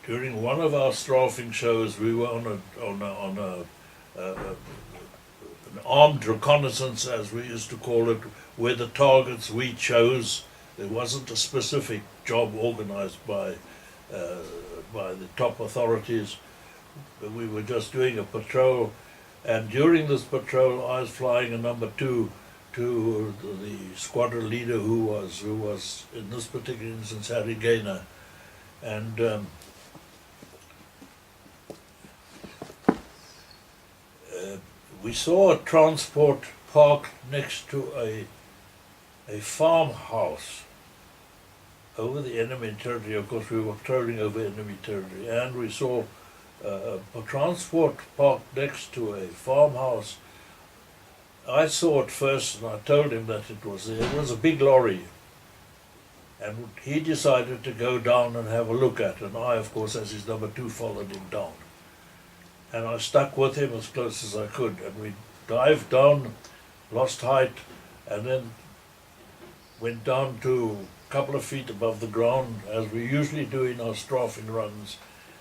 during one of our strafing shows, we were uh, an armed reconnaissance, as we used to call it, where the targets we chose. There wasn't a specific job organized uh, by the top authorities. But we were just doing a patrol, and during this patrol, I was flying a number two to the squadron leader, who was in this particular instance Harry Gaynor, and we saw a transport parked next to a farmhouse over the enemy territory. Of course, we were patrolling over enemy territory, and we saw a transport parked next to a farmhouse. I saw it first, and I told him that it was there. It was a big lorry, and he decided to go down and have a look at it, and I, of course, as his number two, followed him down. And I stuck with him as close as I could, and we dived down, lost height, and then went down to a couple of feet above the ground, as we usually do in our strafing runs,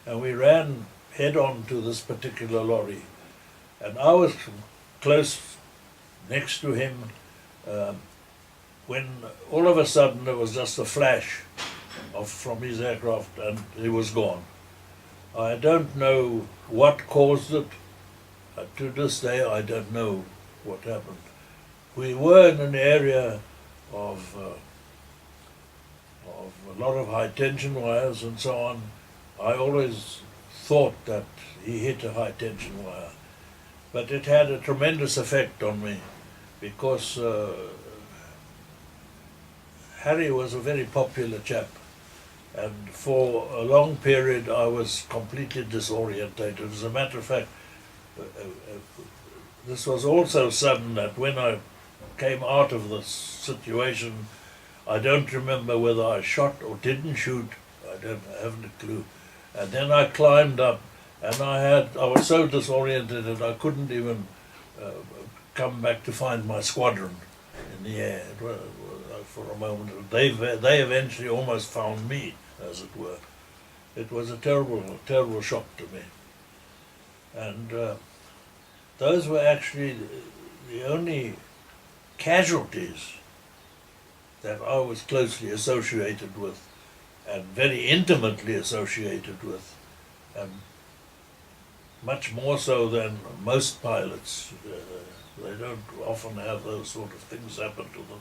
and we ran head on to this particular lorry. And I was close next to him when all of a sudden there was just a flash from his aircraft, and he was gone. I don't know what caused it. To this day, I don't know what happened. We were in an area of a lot of high tension wires and so on. I always thought that he hit a high tension wire, but it had a tremendous effect on me, because Harry was a very popular chap, and for a long period I was completely disorientated. As a matter of fact, this was also sudden, that when I came out of this situation, I don't remember whether I shot or didn't shoot. I haven't a clue. And then I climbed up, and I was so disoriented that I couldn't even come back to find my squadron in the air. It was, for a moment, they eventually almost found me, as it were. It was a terrible shock to me. And those were actually the only casualties that I was closely associated with, and very intimately associated with, and much more so than most pilots. They don't often have those sort of things happen to them.